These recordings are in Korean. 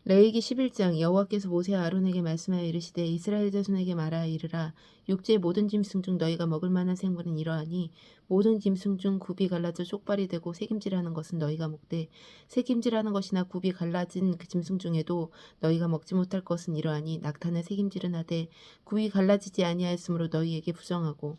레위기 11장. 여호와께서 모세와 아론에게 말씀하여 이르시되 이스라엘 자손에게 말하여 이르라. 육지의 모든 짐승 중 너희가 먹을 만한 생물은 이러하니 모든 짐승 중 굽이 갈라져 쪽발이 되고 새김질하는 것은 너희가 먹되 새김질하는 것이나 굽이 갈라진 그 짐승 중에도 너희가 먹지 못할 것은 이러하니 낙타는 새김질은 하되 굽이 갈라지지 아니하였으므로 너희에게 부정하고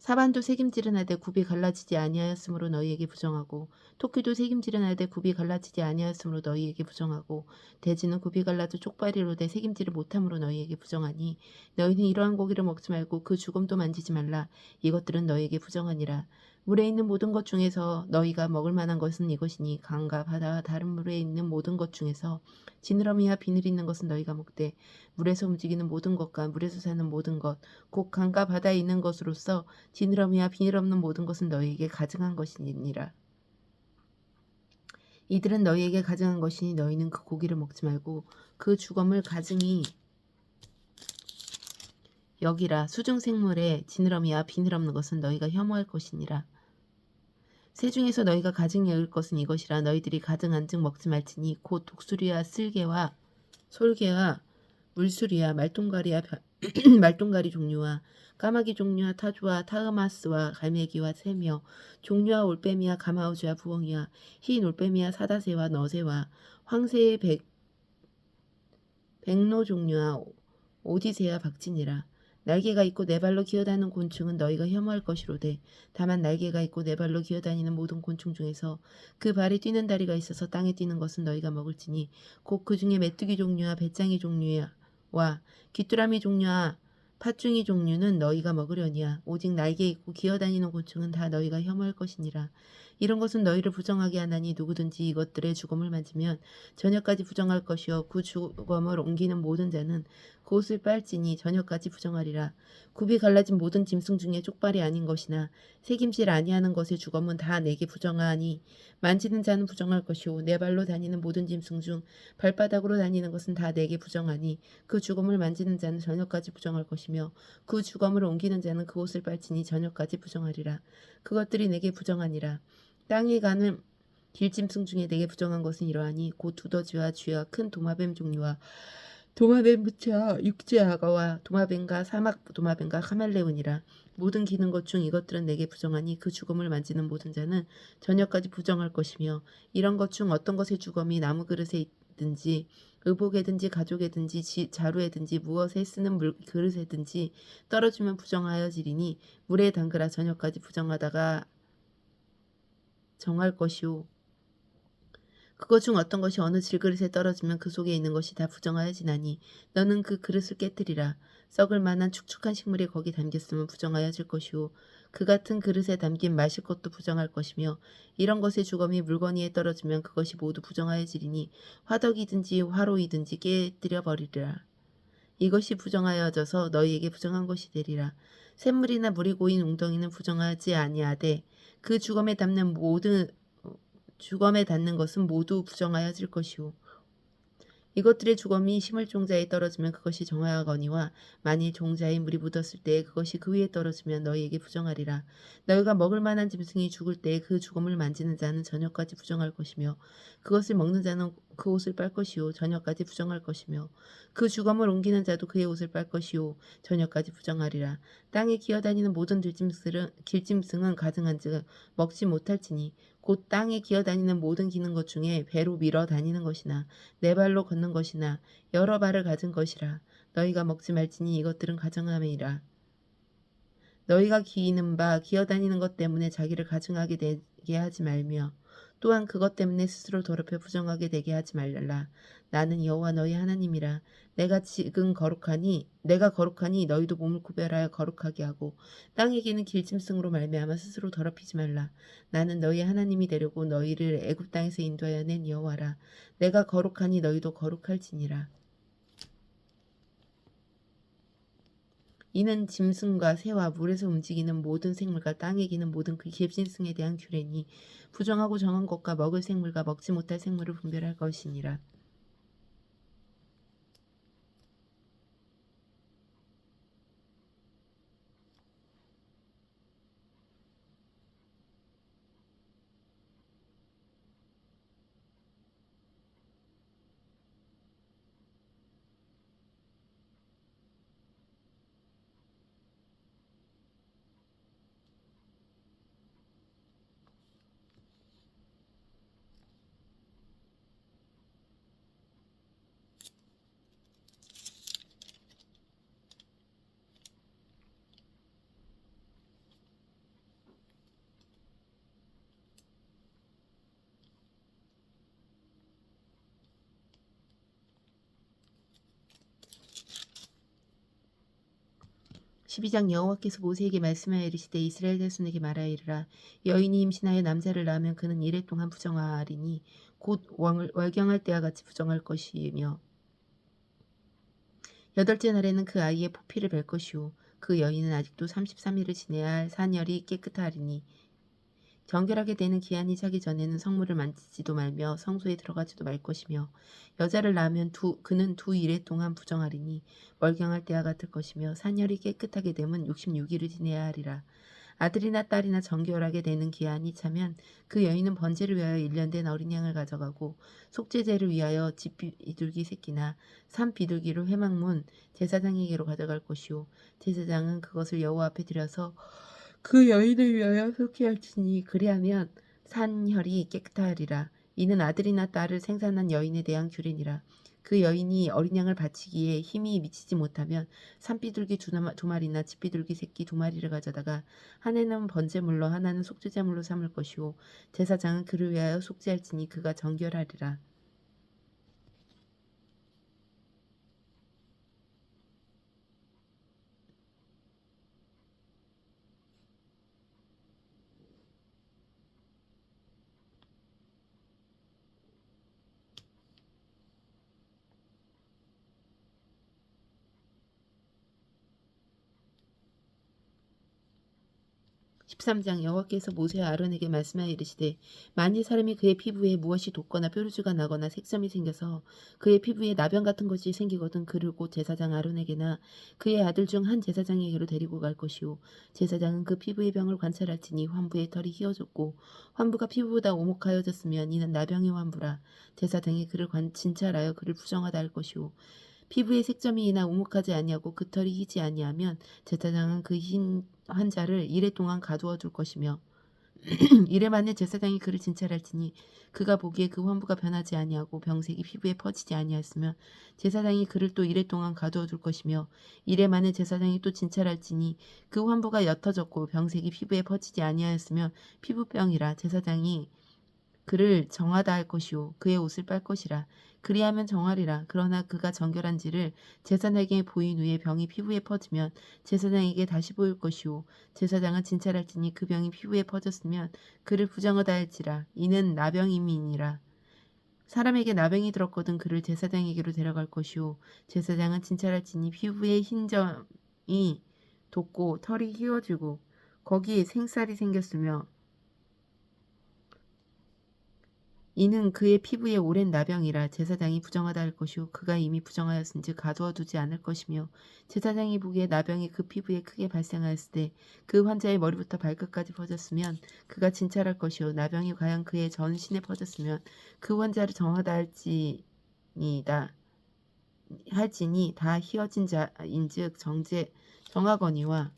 사반도 새김질은 하되 굽이 갈라지지 아니하였으므로 너희에게 부정하고 토끼도 새김질은 하되 굽이 갈라지지 아니하였으므로 너희에게 부정하고 돼지는 굽이 갈라져 쪽발이로되 새김질을 못함으로 너희에게 부정하니 너희는 이러한 고기를 먹지 말고 그 죽음도 만지지 말라. 이것들은 너희에게 부정하니라. 물에 있는 모든 것 중에서 너희가 먹을 만한 것은 이것이니 강과 바다와 다른 물에 있는 모든 것 중에서 지느러미와 비늘 있는 것은 너희가 먹되 물에서 움직이는 모든 것과 물에서 사는 모든 것 곧 강과 바다에 있는 것으로서 지느러미와 비늘 없는 모든 것은 너희에게 가증한 것이니라. 이들은 너희에게 가증한 것이니 너희는 그 고기를 먹지 말고 그 주검을 가증히 여기라. 수중생물에 지느러미와 비늘 없는 것은 너희가 혐오할 것이니라. 새 중에서 너희가 가증히 여길 것은 이것이라. 너희들이 가증한즉 먹지 말지니 곧 독수리와 쓸개와 솔개와 물수리와 말똥가리와 말똥가리 종류와 까마귀 종류와 타조와 타흐마스와 갈매기와 새며 종류와 올빼미와 가마우즈와 부엉이와 흰 올빼미와 사다새와 너새와 황새의 백로 종류와 오디새와 박진이라. 날개가 있고 네 발로 기어다니는 곤충은 너희가 혐오할 것이로되 다만 날개가 있고 네 발로 기어다니는 모든 곤충 중에서 그 발에 뛰는 다리가 있어서 땅에 뛰는 것은 너희가 먹을지니 곧 그 중에 메뚜기 종류와 배짱이 종류와 귀뚜라미 종류와 팥중이 종류는 너희가 먹으려니와 오직 날개 있고 기어다니는 곤충은 다 너희가 혐오할 것이니라. 이런 것은 너희를 부정하게 하나니 누구든지 이것들의 주검을 만지면 저녁까지 부정할 것이요 그 주검을 옮기는 모든 자는 그 옷을 빨지니 저녁까지 부정하리라. 굽이 갈라진 모든 짐승 중에 쪽발이 아닌 것이나 새김질 아니하는 것의 주검은 다 내게 부정하니 만지는 자는 부정할 것이요 네 발로 다니는 모든 짐승 중 발바닥으로 다니는 것은 다 내게 부정하니 그 주검을 만지는 자는 저녁까지 부정할 것이며 그 주검을 옮기는 자는 그 옷을 빨지니 저녁까지 부정하리라. 그것들이 내게 부정하니라. 땅에 가는 길짐승 중에 내게 부정한 것은 이러하니 곧 두더지와 쥐와 큰 도마뱀 종류와 도마뱀 부채와 육지아가와 도마뱀과 사막 도마뱀과 카멜레온이라. 모든 기는 것 중 이것들은 내게 부정하니 그 주검을 만지는 모든 자는 저녁까지 부정할 것이며 이런 것 중 어떤 것의 주검이 나무 그릇에 있든지 의복에든지 가죽에든지 자루에든지 무엇에 쓰는 그릇에든지 떨어지면 부정하여지리니 물에 담그라. 저녁까지 부정하다가 정할 것이요 그것 중 어떤 것이 어느 질그릇에 떨어지면 그 속에 있는 것이 다 부정하여지나니 너는 그 그릇을 깨뜨리라. 썩을 만한 축축한 식물이 거기 담겼으면 부정하여질 것이요 그 같은 그릇에 담긴 마실 것도 부정할 것이며 이런 것의 주검이 물건 위에 떨어지면 그것이 모두 부정하여지리니 화덕이든지 화로이든지 깨뜨려 버리리라. 이것이 부정하여져서 너희에게 부정한 것이 되리라. 샘물이나 물이 고인 웅덩이는 부정하지 아니하되 그 주검에 닿는 것은 모두 부정하여질 것이오. 이것들의 주검이 심을 종자에 떨어지면 그것이 정하거니와 만일 종자에 물이 묻었을 때에 그것이 그 위에 떨어지면 너희에게 부정하리라. 너희가 먹을 만한 짐승이 죽을 때에 그 주검을 만지는 자는 저녁까지 부정할 것이며 그것을 먹는 자는 그 옷을 빨 것이요 저녁까지 부정할 것이며 그 주검을 옮기는 자도 그의 옷을 빨 것이요 저녁까지 부정하리라. 땅에 기어다니는 모든 길짐승은 가증한즉 먹지 못할지니 곧 땅에 기어다니는 모든 기는 것 중에 배로 밀어 다니는 것이나 네 발로 걷는 것이나 여러 발을 가진 것이라. 너희가 먹지 말지니 이것들은 가증함이라. 너희가 기이는 바 기어다니는 것 때문에 자기를 가증하게 되게 하지 말며 또한 그것 때문에 스스로 더럽혀 부정하게 되게 하지 말라. 나는 여호와 너희 하나님이라. 내가 거룩하니 너희도 몸을 구별하여 거룩하게 하고 땅에 기는 길짐승으로 말미암아 스스로 더럽히지 말라. 나는 너희 하나님이 되려고 너희를 애굽 땅에서 인도하여 낸 여호와라. 내가 거룩하니 너희도 거룩할지니라. 이는 짐승과 새와 물에서 움직이는 모든 생물과 땅에 기는 모든 그 길짐승에 대한 규례니 부정하고 정한 것과 먹을 생물과 먹지 못할 생물을 분별할 것이니라. 12장 여호와께서 모세에게 말씀하여 이르시되 이스라엘 자손에게 말하여 이르라. 여인이 임신하여 남자를 낳으면 그는 이래 동안 부정하리니 곧 월경할 때와 같이 부정할 것이며 8째 날에는 그 아이의 포피를 뵐 것이요 그 여인은 아직도 33일을 지내야 할 산열이 깨끗하리니 정결하게 되는 기한이 차기 전에는 성물을 만지지도 말며 성소에 들어가지도 말 것이며 여자를 낳으면 그는 두 일해 동안 부정하리니 월경할 때와 같을 것이며 산열이 깨끗하게 되면 66일을 지내야 하리라. 아들이나 딸이나 정결하게 되는 기한이 차면 그 여인은 번제를 위하여 1년 된 어린 양을 가져가고 속죄제를 위하여 집 비둘기 새끼나 산 비둘기를 회막문 제사장에게로 가져갈 것이요 제사장은 그것을 여호와 앞에 들여서 그 여인을 위하여 속죄할지니 그리하면 산혈이 깨끗하리라. 이는 아들이나 딸을 생산한 여인에 대한 규례니라. 그 여인이 어린 양을 바치기에 힘이 미치지 못하면 산비둘기 두 마리나 집비둘기 새끼 2마리를 가져다가 하나는 번제물로 하나는 속죄제물로 삼을 것이요 제사장은 그를 위하여 속죄할지니 그가 정결하리라. 13장 여호와께서 모세와 아론에게 말씀하여 이르시되 만일 사람이 그의 피부에 무엇이 돋거나 뾰루지가 나거나 색점이 생겨서 그의 피부에 나병 같은 것이 생기거든 그를 곧 제사장 아론에게나 그의 아들 중 한 제사장에게로 데리고 갈 것이요 제사장은 그 피부의 병을 관찰할지니 환부의 털이 휘어졌고 환부가 피부보다 오목하여졌으면 이는 나병의 환부라. 제사장이 그를 진찰하여 그를 부정하다 할 것이요 피부에 색점이나 우묵하지 아니하고 그 털이 희지 아니하면 제사장은 그 흰 환자를 이래 동안 가두어 둘 것이며 이래 만에 제사장이 그를 진찰할지니 그가 보기에 그 환부가 변하지 아니하고 병색이 피부에 퍼지지 아니하였으면 제사장이 그를 또 이래 동안 가두어 둘 것이며 이래 만에 제사장이 또 진찰할지니 그 환부가 옅어졌고 병색이 피부에 퍼지지 아니하였으면 피부병이라. 제사장이 그를 정하다 할 것이요 그의 옷을 빨 것이라. 그리하면 정하리라. 그러나 그가 정결한지를 제사장에게 보인 후에 병이 피부에 퍼지면 제사장에게 다시 보일 것이요 제사장은 진찰할지니 그 병이 피부에 퍼졌으면 그를 부정하다 할지라. 이는 나병임이니라. 사람에게 나병이 들었거든 그를 제사장에게로 데려갈 것이요 제사장은 진찰할지니 피부에 흰 점이 돋고 털이 휘어지고 거기에 생살이 생겼으며 이는 그의 피부에 오랜 나병이라. 제사장이 부정하다 할 것이요 그가 이미 부정하였은즉 가두어 두지 않을 것이며 제사장이 보기에 나병이 그 피부에 크게 발생하였을 때 그 환자의 머리부터 발끝까지 퍼졌으면 그가 진찰할 것이요 나병이 과연 그의 전신에 퍼졌으면 그 환자를 정하다 할지니 다 휘어진 자인즉 정하거니와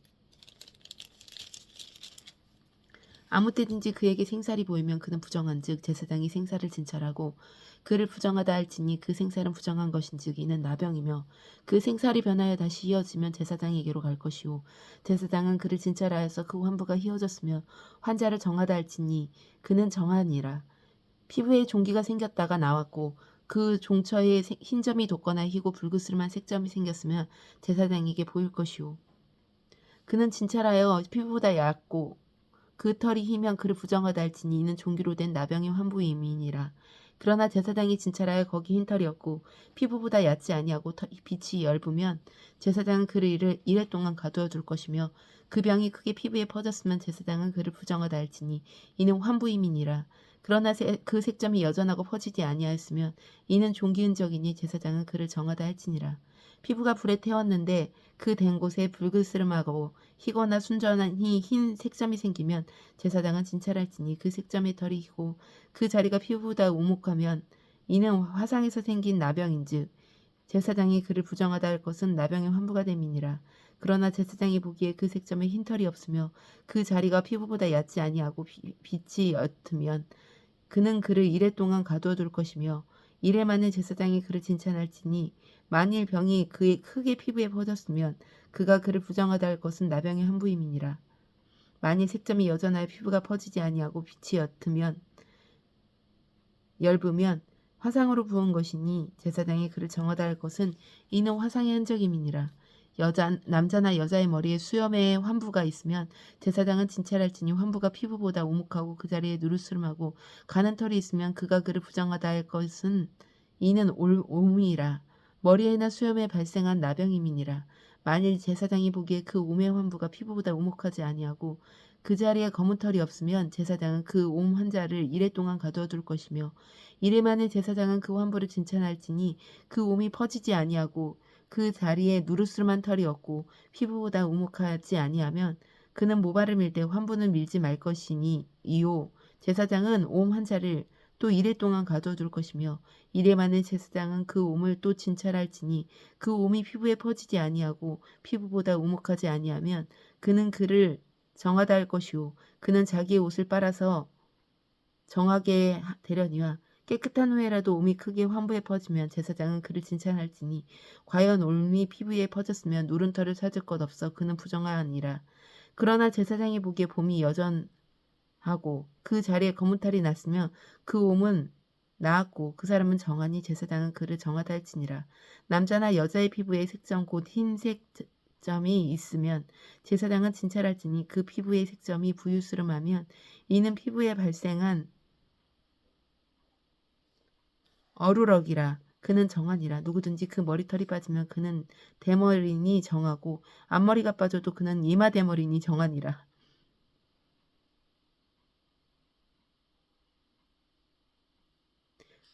아무 때든지 그에게 생살이 보이면 그는 부정한즉 제사장이 생살을 진찰하고 그를 부정하다 할지니 그 생살은 부정한 것인즉 이는 나병이며 그 생살이 변하여 다시 휘어지면 제사장에게로 갈 것이요 제사장은 그를 진찰하여서 그 환부가 휘어졌으며 환자를 정하다 할지니 그는 정하니라. 피부에 종기가 생겼다가 나왔고 그 종처에 흰 점이 돋거나 희고 붉으스름한 색점이 생겼으면 제사장에게 보일 것이요 그는 진찰하여 피부보다 얇고 그 털이 희면 그를 부정하다 할지니 이는 종기로 된 나병의 환부임이니라. 그러나 제사장이 진찰하여 거기 흰 털이 없고 피부보다 얕지 아니하고 빛이 엷으면 제사장은 그를 이래 동안 가두어 둘 것이며 그 병이 크게 피부에 퍼졌으면 제사장은 그를 부정하다 할지니 이는 환부임이니라. 그러나 그 색점이 여전하고 퍼지지 아니하였으면 이는 종기 흔적이니 제사장은 그를 정하다 할지니라. 피부가 불에 태웠는데 그 된 곳에 붉으스름하고 희거나 순전히 흰 색점이 생기면 제사장은 진찰할지니 그 색점의 털이 희고 그 자리가 피부보다 우목하면 이는 화상에서 생긴 나병인즉 제사장이 그를 부정하다 할 것은 나병의 환부가 됨이니라. 그러나 제사장이 보기에 그 색점에 흰 털이 없으며 그 자리가 피부보다 얕지 아니하고 빛이 옅으면 그는 그를 이래 동안 가두어 둘 것이며 이래 만에 제사장이 그를 진찰할지니 만일 병이 그의 크게 피부에 퍼졌으면 그가 그를 부정하다 할 것은 나병의 환부임이니라. 만일 색점이 여전하여 피부가 퍼지지 아니하고 빛이 엷으면 화상으로 부은 것이니 제사장이 그를 정하다 할 것은 이는 화상의 흔적임이니라. 남자나 여자의 머리에 수염의 환부가 있으면 제사장은 진찰할지니 환부가 피부보다 오목하고 그 자리에 누르스름하고 가는 털이 있으면 그가 그를 부정하다 할 것은 이는 옴이라. 머리에나 수염에 발생한 나병임이니라. 만일 제사장이 보기에 그 옴의 환부가 피부보다 오목하지 아니하고 그 자리에 검은 털이 없으면 제사장은 그 옴 환자를 이래 동안 가두어 둘 것이며 이래 만에 제사장은 그 환부를 진찰할지니 그 옴이 퍼지지 아니하고 그 자리에 누르스름한 털이 없고 피부보다 우묵하지 아니하면 그는 모발을 밀되 환부는 밀지 말 것이니 이요 제사장은 옴 환자를 또 이래 동안 가두어 둘 것이며 이래 만에 제사장은 그 옴을 또 진찰할지니 그 옴이 피부에 퍼지지 아니하고 피부보다 우묵하지 아니하면 그는 그를 정하다 할 것이요 그는 자기의 옷을 빨아서 정하게 되려니와 깨끗한 후에라도 옴이 크게 환부에 퍼지면 제사장은 그를 진찰할지니 과연 옴이 피부에 퍼졌으면 누른 털을 찾을 것 없어 그는 부정하니라. 그러나 제사장이 보기에 봄이 여전하고 그 자리에 검은 털이 났으면 그 옴은 나았고 그 사람은 정하니 제사장은 그를 정하다 할지니라. 남자나 여자의 피부에 색점 곧 흰색 점이 있으면 제사장은 진찰할지니 그 피부의 색점이 부유스름하면 이는 피부에 발생한 어루럭이라. 그는 정하니라. 누구든지 그 머리털이 빠지면 그는 대머리니 정하고 앞머리가 빠져도 그는 이마대머리니 정하니라.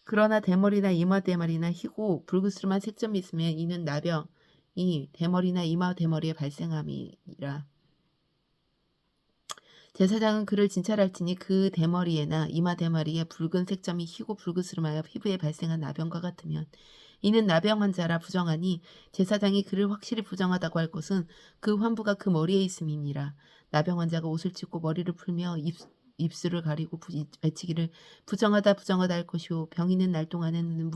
그러나 대머리나 이마대머리나 희고 붉으스름한 색점이 있으면 이는 나병이 대머리나 이마대머리에 발생함이라. 제사장은 그를 진찰할지니 그 대머리에나 이마대머리에 붉은 색점이 희고 붉으스름하여 피부에 발생한 나병과 같으면 이는 나병 환자라 부정하니 제사장이 그를 확실히 부정하다고 할 것은 그 환부가 그 머리에 있음이니라. 나병 환자가 옷을 찢고 머리를 풀며 입술을 가리고 외치기를 부정하다 부정하다 할 것이요 병이는 날 동안에는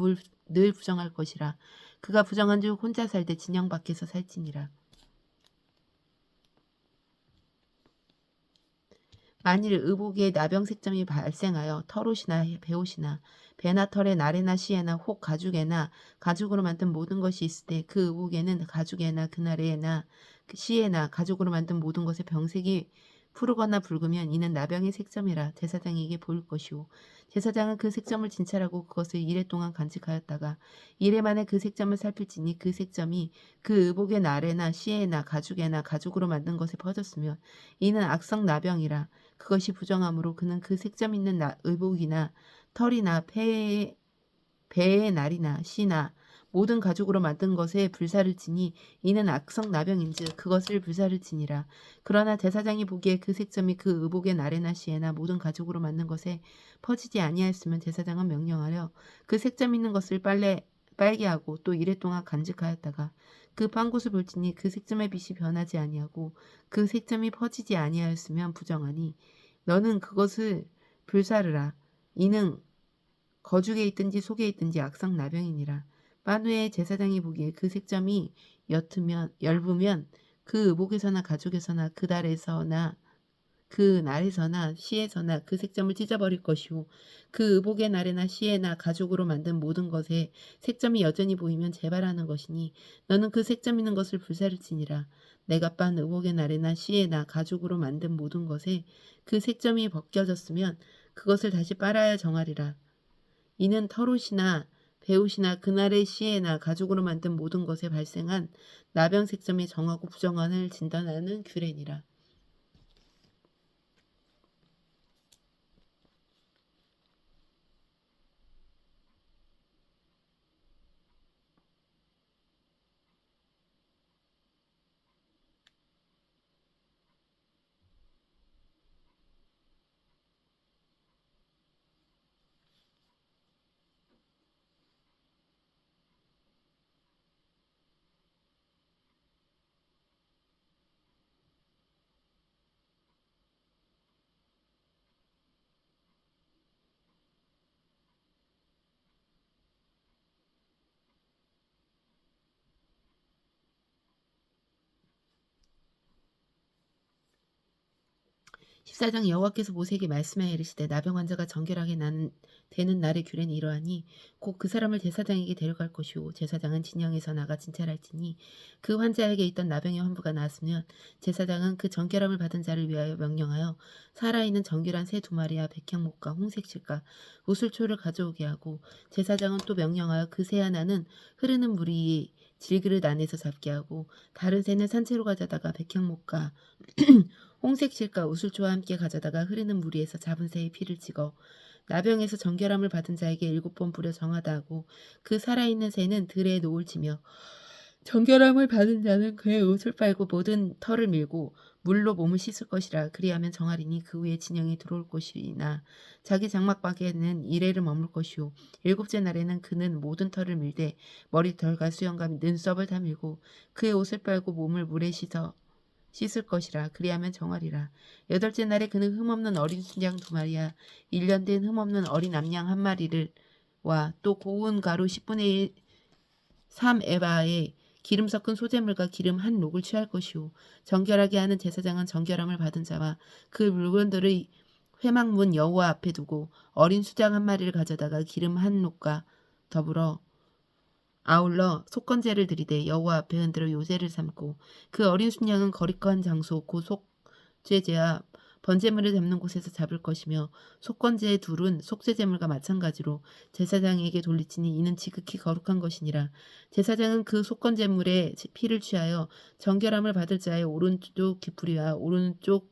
늘 부정할 것이라. 그가 부정한 줄 혼자 살되 진영 밖에서 살지니라. 만일 의복에 나병 색점이 발생하여 털옷이나 베옷이나 배나 털에 나래나 시에나 혹 가죽에나 가죽으로 만든 모든 것이 있을 때 그 의복에는 가죽에나 그나래나 시에나 가죽으로 만든 모든 것의 병색이 푸르거나 붉으면 이는 나병의 색점이라 제사장에게 보일 것이오. 제사장은 그 색점을 진찰하고 그것을 이래 동안 간직하였다가 이래 만에 그 색점을 살필지니 그 색점이 그 의복의 나래나 시에나 가죽에나 가죽으로 만든 것에 퍼졌으면 이는 악성 나병이라. 그것이 부정하므로 그는 그 색점 있는 의복이나 털이나 배의 날이나 씨나 모든 가죽으로 만든 것에 불사를 치니 이는 악성 나병인즉 그것을 불사를 치니라. 그러나 제사장이 보기에 그 색점이 그 의복의 날에나 씨에나 모든 가죽으로 만든 것에 퍼지지 아니하였으면 제사장은 명령하여 그 색점 있는 것을 빨게 하고 또 이래 동안 간직하였다가 그 빵굿을 볼지니 그 색점의 빛이 변하지 아니하고 그 색점이 퍼지지 아니하였으면 부정하니 너는 그것을 불사르라. 이는 거죽에 있든지 속에 있든지 악성 나병이니라. 만후에 제사장이 보기에 그 색점이 엷으면 그 의복에서나 가죽에서나 그 달에서나 그 날에서나 시에서나 그 색점을 찢어버릴 것이요 그 의복의 날에나 시에나 가죽으로 만든 모든 것에 색점이 여전히 보이면 재발하는 것이니 너는 그 색점 있는 것을 불사를 치니라. 내가 빤 의복의 날에나 시에나 가죽으로 만든 모든 것에 그 색점이 벗겨졌으면 그것을 다시 빨아야 정하리라. 이는 털옷이나 배옷이나 그날의 시에나 가죽으로 만든 모든 것에 발생한 나병 색점의 정하고 부정한을 진단하는 규례니라. 제사장 여호와께서 모세에게 말씀하여 이르시되 나병 환자가 정결하게 되는 날의 규례는 이러하니 곧 그 사람을 제사장에게 데려갈 것이요 제사장은 진영에서 나가 진찰할지니 그 환자에게 있던 나병의 환부가 나았으면 제사장은 그 정결함을 받은 자를 위하여 명령하여 살아있는 정결한 새 2마리와 백향목과 홍색실과 우슬초를 가져오게 하고 제사장은 또 명령하여 그 새 하나는 흐르는 물이 질그릇 안에서 잡게 하고 다른 새는 산채로 가져다가 백향목과 홍색실과 우슬초와 함께 가져다가 흐르는 물 위에서 잡은 새의 피를 찍어 나병에서 정결함을 받은 자에게 7번 뿌려 정하다 하고 그 살아있는 새는 들에 노을 지며 정결함을 받은 자는 그의 옷을 빨고 모든 털을 밀고 물로 몸을 씻을 것이라. 그리하면 정하리니 그 후에 진영에 들어올 것이나 자기 장막밖에는 이래를 머물 것이요 7째 날에는 그는 모든 털을 밀되 머리털과 수염과 눈썹을 다 밀고 그의 옷을 빨고 몸을 물에 씻을 것이라. 그리하면 정하리라. 8째 날에 그는 흠없는 어린 순양 2마리와 1년 된 흠없는 어린 암양 1마리를 와 또 고운 가루 10분의 1 3에바에 기름 섞은 소재물과 기름 한 록을 취할 것이요 정결하게 하는 제사장은 정결함을 받은 자와 그 물건들의 회막문 여호와 앞에 두고 어린 수장 1마리를 가져다가 기름 한 록과 더불어 아울러 속건제를 드리되 여호와 앞에 흔들어 요제를 삼고 그 어린 순양은 거룩한 장소 곧 속죄제와 번제물을 잡는 곳에서 잡을 것이며 속건제의 둘은 속죄제물과 마찬가지로 제사장에게 돌리치니 이는 지극히 거룩한 것이니라. 제사장은 그 속건제물의 피를 취하여 정결함을 받을 자의 오른쪽 귀풀이와 오른쪽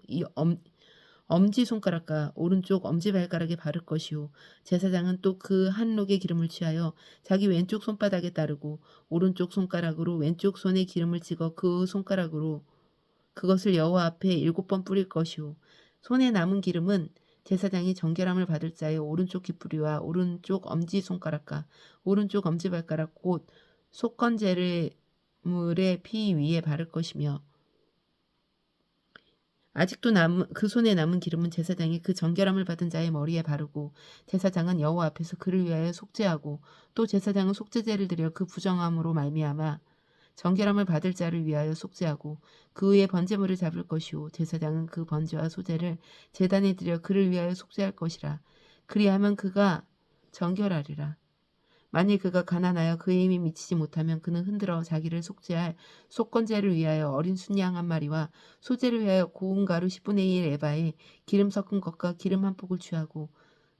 엄지손가락과 오른쪽 엄지발가락에 바를 것이요 제사장은 또 그 한 록의 기름을 취하여 자기 왼쪽 손바닥에 따르고 오른쪽 손가락으로 왼쪽 손에 기름을 찍어 그 손가락으로 그것을 여호와 앞에 7번 뿌릴 것이요 손에 남은 기름은 제사장이 정결함을 받을 자의 오른쪽 귀풀이와 오른쪽 엄지손가락과 오른쪽 엄지발가락 곧 속건제물의 피 위에 바를 것이며 아직도 그 손에 남은 기름은 제사장이 그 정결함을 받은 자의 머리에 바르고 제사장은 여호와 앞에서 그를 위하여 속죄하고 또 제사장은 속죄제를 드려 그 부정함으로 말미암아 정결함을 받을 자를 위하여 속죄하고 그 후에 번제물을 잡을 것이요 제사장은 그 번제와 소제를 제단에 드려 그를 위하여 속죄할 것이라. 그리하면 그가 정결하리라. 만일 그가 가난하여 그의 힘이 미치지 못하면 그는 흔들어 자기를 속죄할 속건제를 위하여 어린 순양 1마리와 소제를 위하여 고운 가루 10분의 1 에바에 기름 섞은 것과 기름 한 폭을 취하고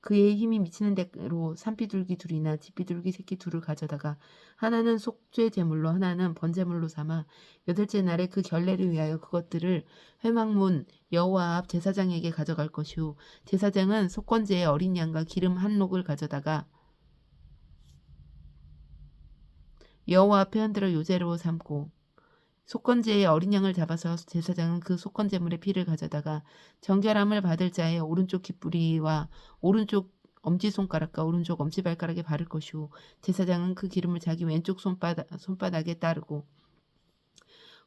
그의 힘이 미치는 대로 산비둘기 2이나 집비둘기 새끼 2를 가져다가 하나는 속죄 제물로 하나는 번제물로 삼아 8째 날에 그 결례를 위하여 그것들을 회막문 여호와 앞 제사장에게 가져갈 것이요 제사장은 속건제의 어린 양과 기름 한 록을 가져다가 여호와 앞에 흔들어 요제로 삼고 속건제의 어린 양을 잡아서 제사장은 그 속건제물의 피를 가져다가 정결함을 받을 자의 오른쪽 귀뿌리와 오른쪽 엄지손가락과 오른쪽 엄지발가락에 바를 것이요 제사장은 그 기름을 자기 왼쪽 손바닥에 따르고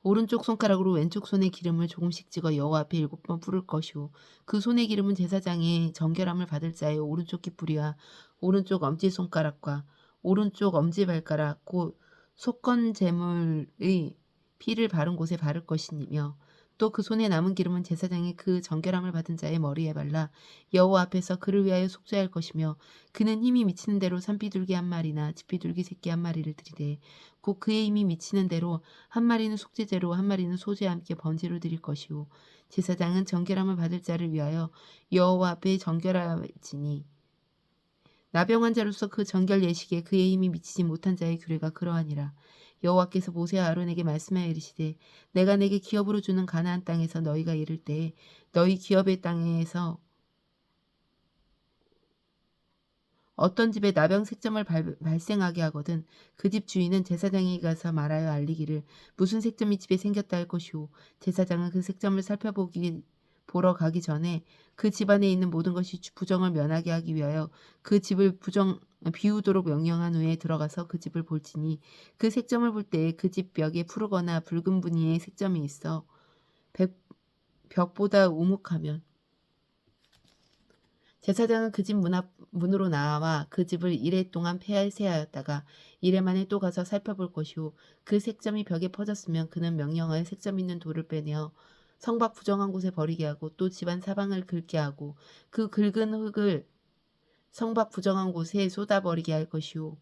오른쪽 손가락으로 왼쪽 손에 기름을 조금씩 찍어 여호와 앞에 7번 뿌릴 것이요 그 손의 기름은 제사장의 정결함을 받을 자의 오른쪽 귀뿌리와 오른쪽 엄지손가락과 오른쪽 엄지발가락 곧 속건제물의 피를 바른 곳에 바를 것이며 또 그 손에 남은 기름은 제사장이 그 정결함을 받은 자의 머리에 발라 여호와 앞에서 그를 위하여 속죄할 것이며 그는 힘이 미치는 대로 산비둘기 1마리나 집비둘기 새끼 1마리를 드리되 곧 그의 힘이 미치는 대로 1마리는 속죄제로 1마리는 소제와 함께 번제로 드릴 것이요 제사장은 정결함을 받을 자를 위하여 여호와 앞에 정결할지니 나병 환자로서 그 정결 예식에 그의 힘이 미치지 못한 자의 규례가 그러하니라. 여호와께서 모세와 아론에게 말씀하여 이르시되 내가 내게 기업으로 주는 가나안 땅에서 너희가 이를 때에 너희 기업의 땅에서 어떤 집에 나병 색점을 발생하게 하거든 그 집 주인은 제사장에게 가서 말하여 알리기를 무슨 색점이 집에 생겼다 할 것이오 제사장은 그 색점을 보러 가기 전에 그 집안에 있는 모든 것이 부정을 면하게 하기 위하여 그 집을 비우도록 명령한 후에 들어가서 그 집을 볼지니 그 색점을 볼 때에 그 집 벽에 푸르거나 붉은 무늬의 색점이 있어 벽보다 우묵하면 제사장은 그 집 문으로 나와 그 집을 이레 동안 폐쇄하였다가 이레 만에 또 가서 살펴볼 것이요 그 색점이 벽에 퍼졌으면 그는 명령하여 색점 있는 돌을 빼내어 성박 부정한 곳에 버리게 하고 또 집안 사방을 긁게 하고 그 긁은 흙을 성박 부정한 곳에 쏟아버리게 할 것이요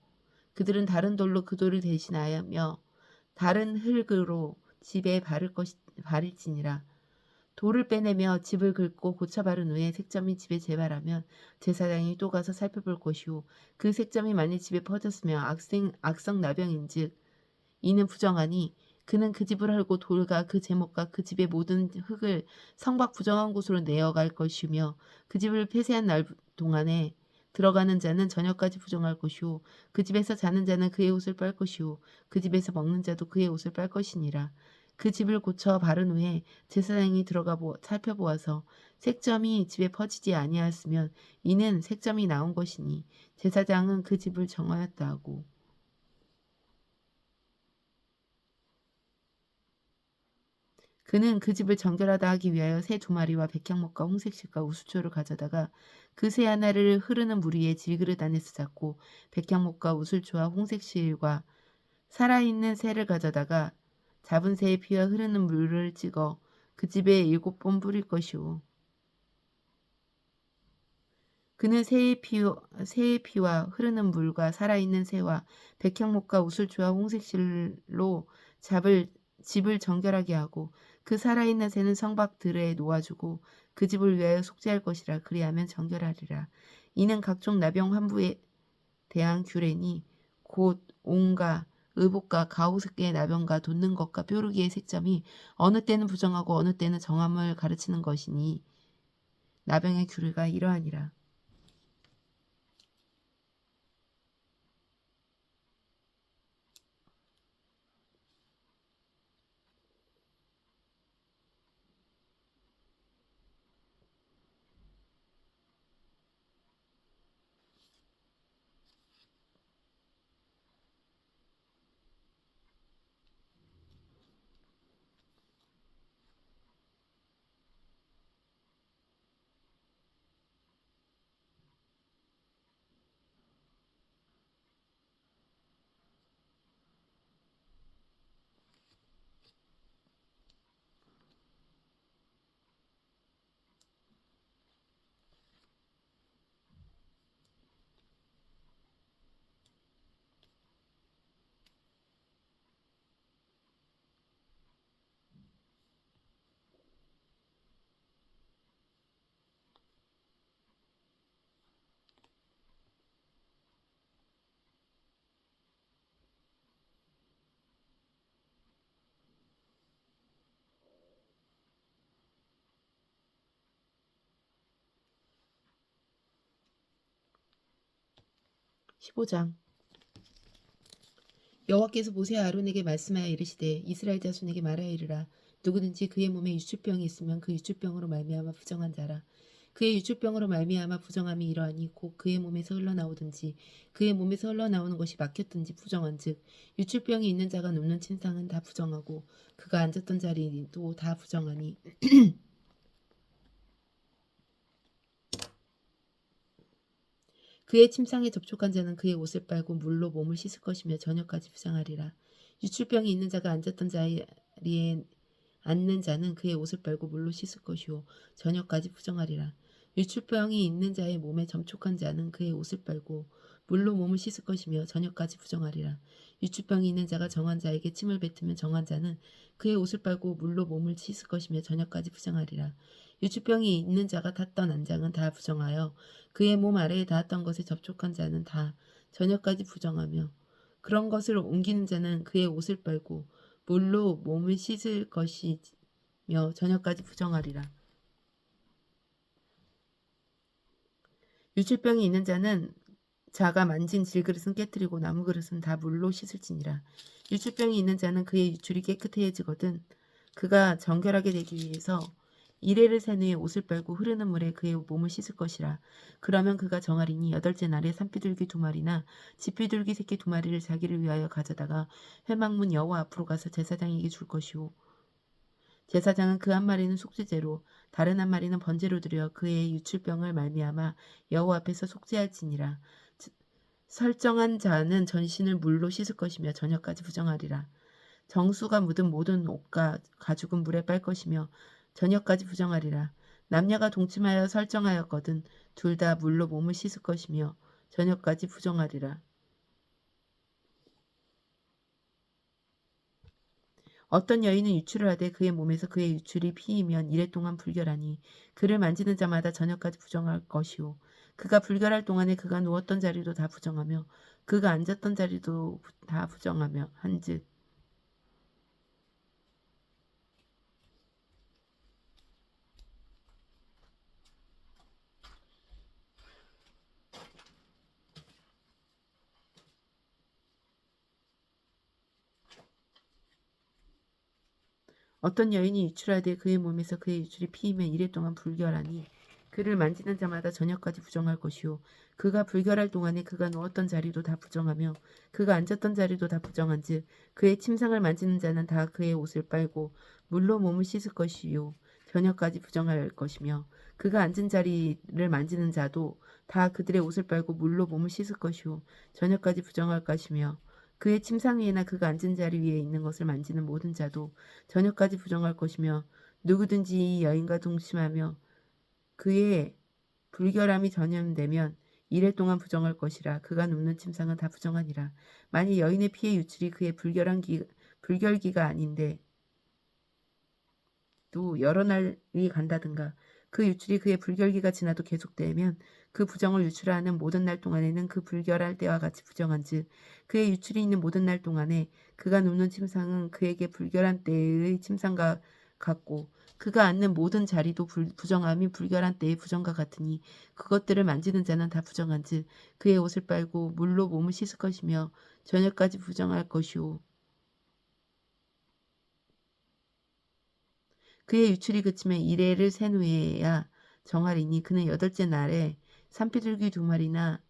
그들은 다른 돌로 그 돌을 대신하며 다른 흙으로 집에 바를지니라. 돌을 빼내며 집을 긁고 고쳐 바른 후에 색점이 집에 재발하면 제사장이 또 가서 살펴볼 것이요 그 색점이 만일 집에 퍼졌으며 악성 나병인즉 이는 부정하니 그는 그 집을 헐고 돌과 그 제목과 그 집의 모든 흙을 성박 부정한 곳으로 내어갈 것이며 그 집을 폐쇄한 날 동안에 들어가는 자는 저녁까지 부정할 것이요 그 집에서 자는 자는 그의 옷을 빨 것이요 그 집에서 먹는 자도 그의 옷을 빨 것이니라. 그 집을 고쳐 바른 후에 제사장이 들어가 살펴보아서 색점이 집에 퍼지지 아니하였으면 이는 색점이 나온 것이니 제사장은 그 집을 정하였다 하고 그는 그 집을 정결하다 하기 위하여 새 2마리와 백향목과 홍색실과 우수초를 가져다가 그 새 하나를 흐르는 물 위에 질그릇 안에서 잡고 백향목과 우슬초와 홍색실과 살아있는 새를 가져다가 잡은 새의 피와 흐르는 물을 찍어 그 집에 7번 뿌릴 것이오. 그는 새의 피와 흐르는 물과 살아있는 새와 백향목과 우슬초와 홍색실로 집을 정결하게 하고 그 살아있는 새는 성박들에 놓아주고 그 집을 위하여 속죄할 것이라. 그리하면 정결하리라. 이는 각종 나병 환부에 대한 규례니 곧 온갖 의복과 가호색의 나병과 돋는 것과 뾰루기의 색점이 어느 때는 부정하고 어느 때는 정함을 가르치는 것이니 나병의 규례가 이러하니라. 15장 여호와께서 모세와 아론에게 말씀하여 이르시되 이스라엘 자손에게 말하여 이르라. 누구든지 그의 몸에 유출병이 있으면 그 유출병으로 말미암아 부정한 자라. 그의 유출병으로 말미암아 부정함이 이러하니 곧 그의 몸에서 흘러나오든지 그의 몸에서 흘러나오는 것이 막혔든지 부정한즉 유출병이 있는 자가 눕는 침상은 다 부정하고 그가 앉았던 자리도 다 부정하니 그의 침상에 접촉한 자는 그의 옷을 빨고 물로 몸을 씻을 것이며 저녁까지 부정하리라. 유출병이 있는 자가 앉았던 자리에 앉는 자는 그의 옷을 빨고 물로 씻을 것이요 저녁까지 부정하리라. 유출병이 있는 자의 몸에 접촉한 자는 그의 옷을 빨고 물로 몸을 씻을 것이며 저녁까지 부정하리라. 유출병이 있는 자가 정한 자에게 침을 뱉으면 정한 자는 그의 옷을 빨고 물로 몸을 씻을 것이며 저녁까지 부정하리라. 유출병이 있는 자가 탔던 난장은 다 부정하여 그의 몸 아래에 닿았던 것에 접촉한 자는 다 저녁까지 부정하며 그런 것을 옮기는 자는 그의 옷을 빨고 물로 몸을 씻을 것이며 저녁까지 부정하리라. 유출병이 있는 자는 자가 만진 질그릇은 깨뜨리고 나무 그릇은 다 물로 씻을지니라. 유출병이 있는 자는 그의 유출이 깨끗해지거든 그가 정결하게 되기 위해서 이레를 센 후에 옷을 빨고 흐르는 물에 그의 몸을 씻을 것이라. 그러면 그가 정하리니 8째 날에 산비둘기 2마리나 집비둘기 새끼 2마리를 자기를 위하여 가져다가 회막문 여호와 앞으로 가서 제사장에게 줄 것이오. 제사장은 그 한 마리는 속죄제로 다른 한 마리는 번제로 드려 그의 유출병을 말미암아 여호와 앞에서 속죄할지니라. 설정한 자는 전신을 물로 씻을 것이며 저녁까지 부정하리라. 정수가 묻은 모든 옷과 가죽은 물에 빨 것이며 저녁까지 부정하리라. 남녀가 동침하여 설정하였거든 둘 다 물로 몸을 씻을 것이며 저녁까지 부정하리라. 어떤 여인은 유출을 하되 그의 몸에서 그의 유출이 피이면 이래 동안 불결하니 그를 만지는 자마다 저녁까지 부정할 것이요 그가 불결할 동안에 그가 누웠던 자리도 다 부정하며 그가 앉았던 자리도 다 부정하며 한즉 어떤 여인이 유출하되 그의 몸에서 그의 유출이 피이면 이래 동안 불결하니 그를 만지는 자마다 저녁까지 부정할 것이요 그가 불결할 동안에 그가 누웠던 자리도 다 부정하며 그가 앉았던 자리도 다 부정한즉 그의 침상을 만지는 자는 다 그의 옷을 빨고 물로 몸을 씻을 것이요 저녁까지 부정할 것이며 그가 앉은 자리를 만지는 자도 다 그들의 옷을 빨고 물로 몸을 씻을 것이요 저녁까지 부정할 것이며 그의 침상 위에나 그가 앉은 자리 위에 있는 것을 만지는 모든 자도 저녁까지 부정할 것이며 누구든지 이 여인과 동침하며 그의 불결함이 전염되면 이래 동안 부정할 것이라. 그가 눕는 침상은 다 부정하니라. 만일 여인의 피의 유출이 그의 불결기가 아닌데 또 여러 날이 간다든가 그 유출이 그의 불결기가 지나도 계속되면 그 부정을 유출하는 모든 날 동안에는 그 불결할 때와 같이 부정한즉 그의 유출이 있는 모든 날 동안에 그가 눕는 침상은 그에게 불결한 때의 침상과 같고 그가 앉는 모든 자리도 부정함이 불결한 때의 부정과 같으니 그것들을 만지는 자는 다 부정한즉 그의 옷을 빨고 물로 몸을 씻을 것이며 저녁까지 부정할 것이오 그의 유출이 그치면 이레를 센 후에야 정하리니 그는 여덟째 날에 산비둘기 2마리나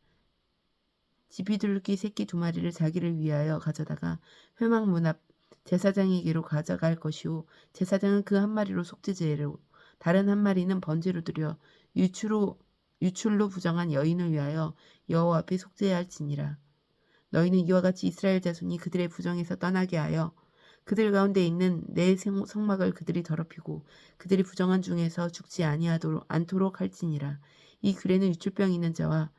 지비둘기 새끼 2마리를 자기를 위하여 가져다가 회막 문 앞 제사장에게로 가져갈 것이요 제사장은 그 1마리로 속죄제로 다른 1마리는 번제로 드려 유출로 부정한 여인을 위하여 여호와 앞에 속죄해야 할지니라. 너희는 이와 같이 이스라엘 자손이 그들의 부정에서 떠나게 하여 그들 가운데 있는 내 성막을 그들이 더럽히고 그들이 부정한 중에서 죽지 않도록 할지니라. 이 글에는 유출병 있는 자와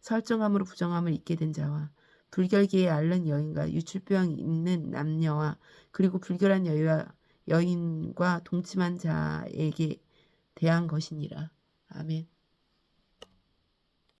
설정함으로 부정함을 잊게 된 자와 불결기에 앓는 여인과 유출병 있는 남녀와 그리고 불결한 여인과 동침한 자에게 대한 것이니라. 아멘.